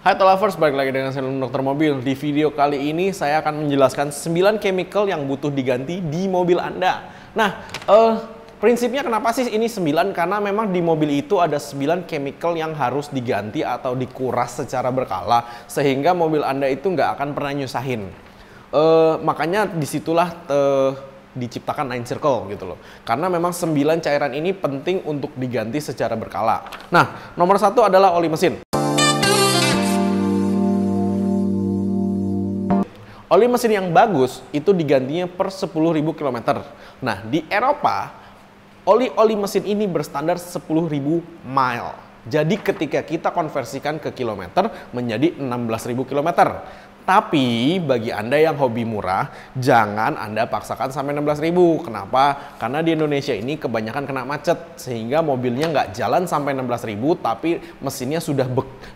Hai Telavers, balik lagi dengan saya Dokter Mobil. Di video kali ini saya akan menjelaskan 9 chemical yang butuh diganti di mobil Anda. Nah, prinsipnya kenapa sih ini 9? Karena memang di mobil itu ada 9 chemical yang harus diganti atau dikuras secara berkala, sehingga mobil Anda itu nggak akan pernah nyusahin. Makanya disitulah diciptakan 9 circle gitu loh. Karena memang 9 cairan ini penting untuk diganti secara berkala. Nah, nomor 1 adalah oli mesin. Oli mesin yang bagus itu digantinya per 10.000 km. Nah, di Eropa, oli mesin ini berstandar 10.000 mile. Jadi ketika kita konversikan ke kilometer menjadi 16.000 km. Tapi bagi Anda yang hobi murah, jangan Anda paksakan sampai 16.000. Kenapa? Karena di Indonesia ini kebanyakan kena macet, sehingga mobilnya nggak jalan sampai 16.000, tapi mesinnya sudah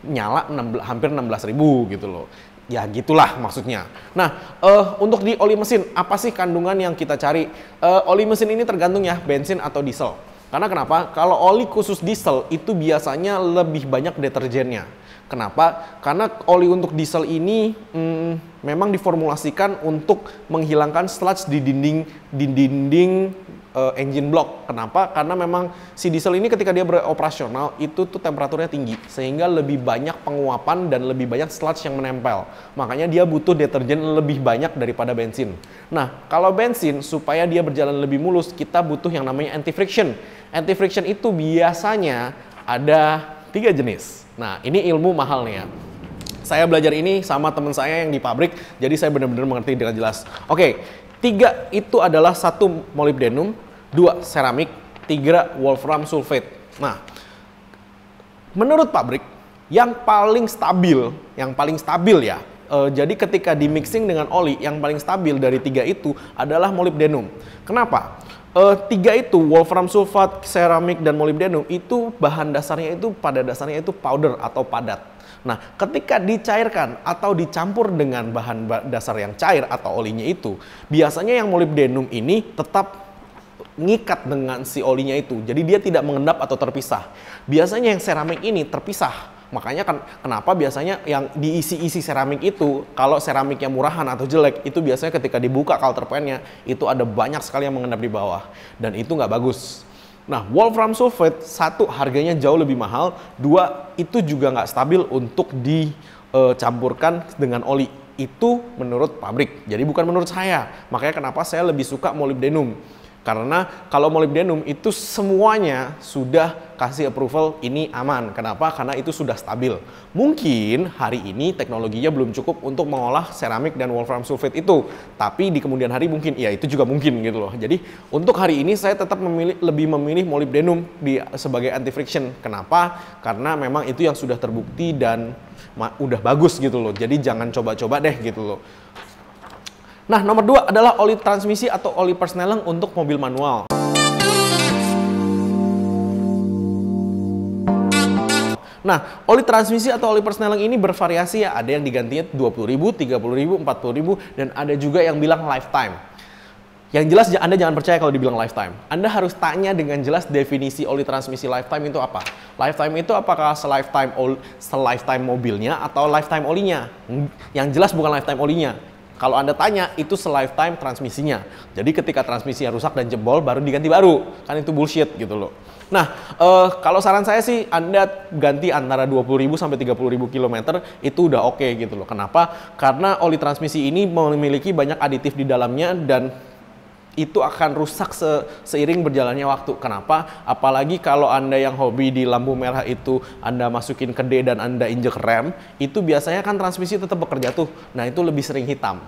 nyala hampir 16.000 gitu loh. Ya gitulah maksudnya. Nah, untuk di oli mesin, apa sih kandungan yang kita cari? Oli mesin ini tergantung ya, bensin atau diesel. Karena kenapa? Kalau oli khusus diesel itu biasanya lebih banyak deterjennya. Kenapa? Karena oli untuk diesel ini memang diformulasikan untuk menghilangkan sludge di dinding engine block. Kenapa? Karena memang si diesel ini ketika dia beroperasional itu tuh temperaturnya tinggi, sehingga lebih banyak penguapan dan lebih banyak sludge yang menempel. Makanya dia butuh deterjen lebih banyak daripada bensin. Nah, kalau bensin supaya dia berjalan lebih mulus, kita butuh yang namanya anti-friction. Anti-friction itu biasanya ada 3 jenis. Nah, ini ilmu mahal nih ya. Saya belajar ini sama teman saya yang di pabrik, jadi saya benar-benar mengerti dengan jelas. Oke, 3 itu adalah 1 molybdenum, 2 seramik, 3 wolfram sulfate. Nah, menurut pabrik yang paling stabil ya. Jadi ketika di mixing dengan oli, yang paling stabil dari 3 itu adalah molybdenum. Kenapa? 3 itu, wolfram sulfate, seramik, dan molybdenum itu bahan dasarnya itu pada dasarnya itu powder atau padat. Nah, ketika dicairkan atau dicampur dengan bahan dasar yang cair atau olinya itu, biasanya yang molybdenum ini tetap ngikat dengan si olinya itu. Jadi dia tidak mengendap atau terpisah. Biasanya yang seramik ini terpisah. Makanya kan kenapa biasanya yang diisi-isi seramik itu, kalau seramiknya murahan atau jelek, itu biasanya ketika dibuka counterpaintnya, itu ada banyak sekali yang mengendap di bawah. Dan itu nggak bagus. Nah, wolfram sulfate, 1 harganya jauh lebih mahal, 2 itu juga nggak stabil untuk dicampurkan dengan oli. Itu menurut pabrik, jadi bukan menurut saya. Makanya kenapa saya lebih suka molybdenum. Karena kalau molybdenum itu semuanya sudah kasih approval ini aman. Kenapa? Karena itu sudah stabil. Mungkin hari ini teknologinya belum cukup untuk mengolah seramik dan wolfram sulfate itu. Tapi di kemudian hari mungkin, ya itu juga mungkin gitu loh. Jadi untuk hari ini saya tetap lebih memilih molybdenum sebagai anti-friction. Kenapa? Karena memang itu yang sudah terbukti dan udah bagus gitu loh. Jadi jangan coba-coba deh gitu loh. Nah, nomor 2 adalah oli transmisi atau oli persneleng untuk mobil manual. Nah, oli transmisi atau oli persneleng ini bervariasi ya. Ada yang digantinya 20.000, 30.000, 40.000, dan ada juga yang bilang lifetime. Yang jelas Anda jangan percaya kalau dibilang lifetime. Anda harus tanya dengan jelas definisi oli transmisi lifetime itu apa. Lifetime itu apakah se-lifetime mobilnya atau lifetime olinya? Yang jelas bukan lifetime olinya. Kalau Anda tanya, itu se-lifetime transmisinya. Jadi ketika transmisinya rusak dan jebol, baru diganti baru. Kan itu bullshit gitu loh. Nah, kalau saran saya sih, Anda ganti antara 20.000 sampai 30.000 km, itu udah oke gitu loh. Kenapa? Karena oli transmisi ini memiliki banyak aditif di dalamnya dan itu akan rusak seiring berjalannya waktu. Kenapa? Apalagi kalau Anda yang hobi di lampu merah itu Anda masukin ke D dan Anda injek rem, itu biasanya kan transmisi tetap bekerja tuh. Nah, itu lebih sering hitam.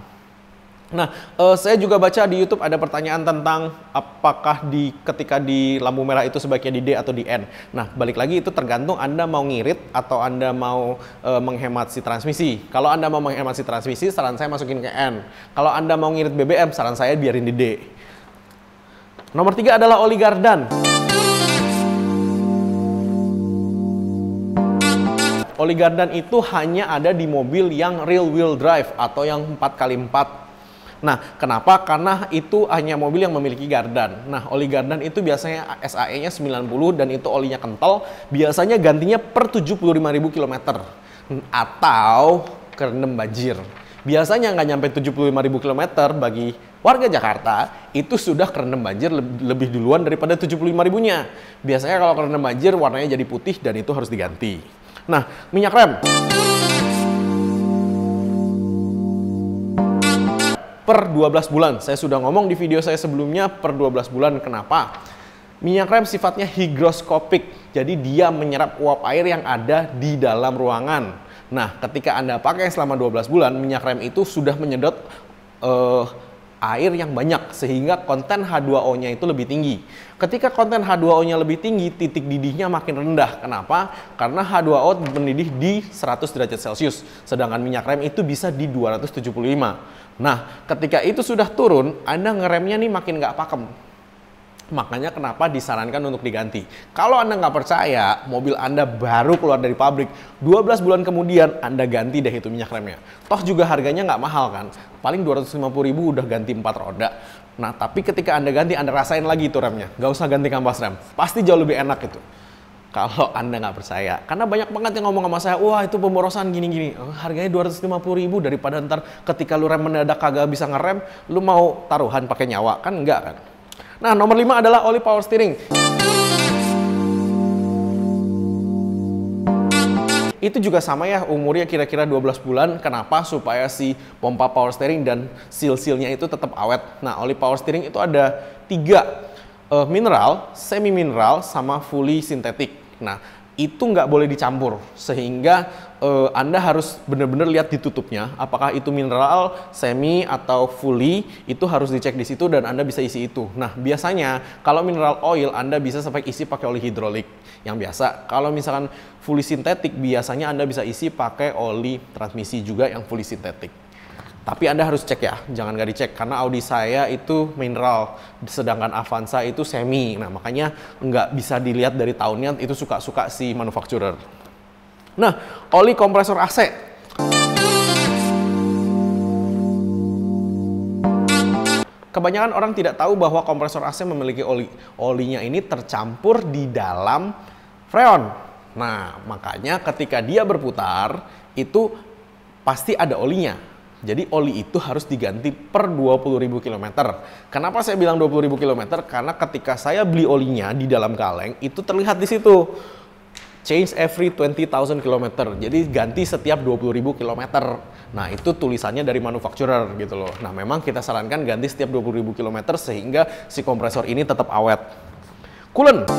Nah, saya juga baca di YouTube ada pertanyaan tentang apakah ketika di lampu merah itu sebaiknya di D atau di N. Nah, balik lagi itu tergantung Anda mau ngirit atau Anda mau menghemat si transmisi. Kalau Anda mau menghemat si transmisi, saran saya masukin ke N. Kalau Anda mau ngirit BBM, saran saya biarin di D. Nomor 3 adalah oli Gardan. Oli Gardan itu hanya ada di mobil yang rear wheel drive atau yang 4x4. Nah, kenapa? Karena itu hanya mobil yang memiliki gardan. Nah, oli gardan itu biasanya SAE-nya 90 dan itu olinya kental. Biasanya gantinya per 75.000 km. atau kerendam banjir. Biasanya nggak nyampe 75.000 km bagi warga Jakarta itu sudah kerendam banjir lebih duluan daripada 75.000-nya. Biasanya kalau kerendam banjir warnanya jadi putih dan itu harus diganti. Nah, minyak rem. Per 12 bulan, saya sudah ngomong di video saya sebelumnya per 12 bulan. Kenapa? Minyak rem sifatnya higroskopik, jadi dia menyerap uap air yang ada di dalam ruangan. Nah, ketika Anda pakai selama 12 bulan, minyak rem itu sudah menyedot air yang banyak, sehingga konten H2O-nya itu lebih tinggi. Ketika konten H2O-nya lebih tinggi, titik didihnya makin rendah. Kenapa? Karena H2O mendidih di 100 derajat Celcius, sedangkan minyak rem itu bisa di 275. Nah, ketika itu sudah turun, Anda ngeremnya nih makin nggak pakem. Makanya kenapa disarankan untuk diganti. Kalau Anda nggak percaya, mobil Anda baru keluar dari pabrik, 12 bulan kemudian Anda ganti deh itu minyak remnya. Toh juga harganya nggak mahal kan, paling 250.000 udah ganti 4 roda. Nah, tapi ketika Anda ganti, Anda rasain lagi itu remnya. Nggak usah ganti kampas rem, pasti jauh lebih enak itu. Kalau Anda nggak percaya, karena banyak banget yang ngomong sama saya, wah itu pemborosan gini-gini, harganya 250.000 daripada ntar ketika lu rem mendadak kagak bisa ngerem, lu mau taruhan pakai nyawa, kan enggak kan? Nah, nomor 5 adalah oli power steering. Itu juga sama ya, umurnya kira-kira 12 bulan. Kenapa? Supaya si pompa power steering dan seal-sealnya itu tetap awet. Nah, oli power steering itu ada 3, mineral, semi mineral, sama fully sintetik. Nah, itu nggak boleh dicampur, sehingga Anda harus benar-benar lihat di tutupnya, apakah itu mineral, semi, atau fully, itu harus dicek di situ dan Anda bisa isi itu. Nah, biasanya kalau mineral oil Anda bisa sampai isi pakai oli hidrolik yang biasa. Kalau misalkan fully sintetik, biasanya Anda bisa isi pakai oli transmisi juga yang fully sintetik. Tapi Anda harus cek ya, jangan nggak dicek, karena Audi saya itu mineral, sedangkan Avanza itu semi. Nah, makanya nggak bisa dilihat dari tahunnya, itu suka-suka si manufacturer. Nah, oli kompresor AC. Kebanyakan orang tidak tahu bahwa kompresor AC memiliki oli. Olinya ini tercampur di dalam freon. Nah, makanya ketika dia berputar, itu pasti ada olinya. Jadi oli itu harus diganti per 20.000 km. Kenapa saya bilang 20.000 km? Karena ketika saya beli olinya di dalam kaleng, itu terlihat di situ. Change every 20.000 km. Jadi ganti setiap 20.000 km. Nah, itu tulisannya dari manufacturer gitu loh. Nah, memang kita sarankan ganti setiap 20.000 km sehingga si kompresor ini tetap awet. Coolant.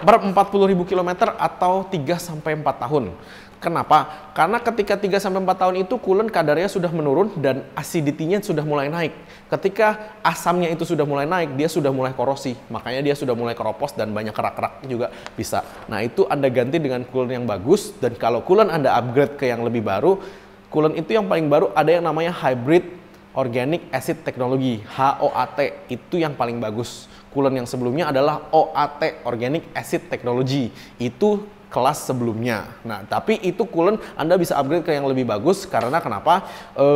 Per 40.000 km atau 3-4 tahun. Kenapa? Karena ketika 3-4 tahun itu coolant kadarnya sudah menurun dan acidity-nya sudah mulai naik. Ketika asamnya itu sudah mulai naik, dia sudah mulai korosi. Makanya dia sudah mulai keropos dan banyak kerak-kerak juga bisa. Nah, itu Anda ganti dengan coolant yang bagus, dan kalau coolant Anda upgrade ke yang lebih baru, coolant itu yang paling baru ada yang namanya Hybrid Organic Acid Technology, HOAT, itu yang paling bagus. Coolant yang sebelumnya adalah OAT, Organic Acid Technology, itu kelas sebelumnya. Nah, tapi itu coolant Anda bisa upgrade ke yang lebih bagus. Karena kenapa?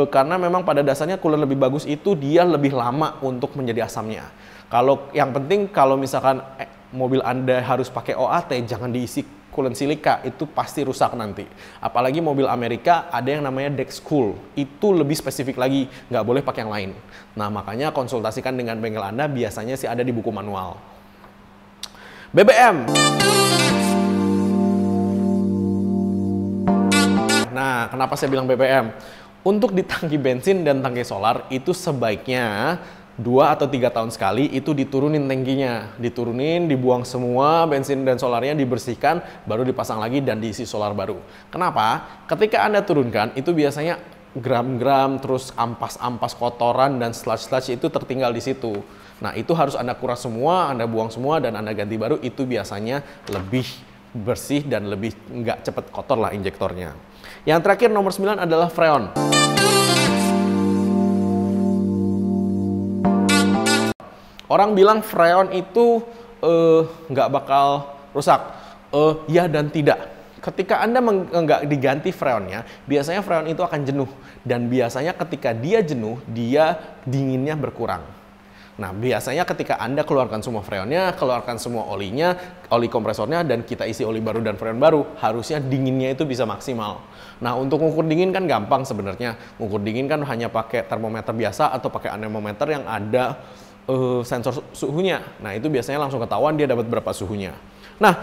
Karena memang pada dasarnya coolant lebih bagus itu dia lebih lama untuk menjadi asamnya. Kalau yang penting kalau misalkan mobil Anda harus pakai OAT, jangan diisi coolant silika, itu pasti rusak nanti. Apalagi mobil Amerika ada yang namanya Dexcool, itu lebih spesifik lagi, nggak boleh pakai yang lain. Nah, makanya konsultasikan dengan bengkel Anda, biasanya sih ada di buku manual. BBM. Nah, kenapa saya bilang BBM? Untuk di tangki bensin dan tangki solar itu sebaiknya 2 atau 3 tahun sekali itu diturunin tangkinya, diturunin, dibuang semua bensin dan solarnya, dibersihkan, baru dipasang lagi dan diisi solar baru. Kenapa? Ketika Anda turunkan itu biasanya gram-gram, terus ampas-ampas kotoran dan sludge-sludge itu tertinggal di situ. Nah, itu harus Anda kuras semua, Anda buang semua, dan Anda ganti baru. Itu biasanya lebih bersih dan lebih nggak cepet kotor lah injektornya. Yang terakhir nomor 9 adalah freon. Orang bilang freon itu nggak bakal rusak. Ya dan tidak. Ketika Anda nggak diganti freonnya, biasanya freon itu akan jenuh. Dan biasanya ketika dia jenuh, dia dinginnya berkurang. Nah, biasanya ketika Anda keluarkan semua freonnya, keluarkan semua olinya, oli kompresornya, dan kita isi oli baru dan freon baru, harusnya dinginnya itu bisa maksimal. Nah, untuk ngukur dingin kan gampang sebenarnya. Ngukur dingin kan hanya pakai termometer biasa atau pakai anemometer yang ada sensor suhunya. Nah, itu biasanya langsung ketahuan dia dapat berapa suhunya. Nah,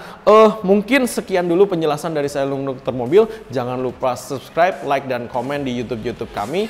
mungkin sekian dulu penjelasan dari saya, Lung Dokter Mobil. Jangan lupa subscribe, like, dan komen di YouTube kami.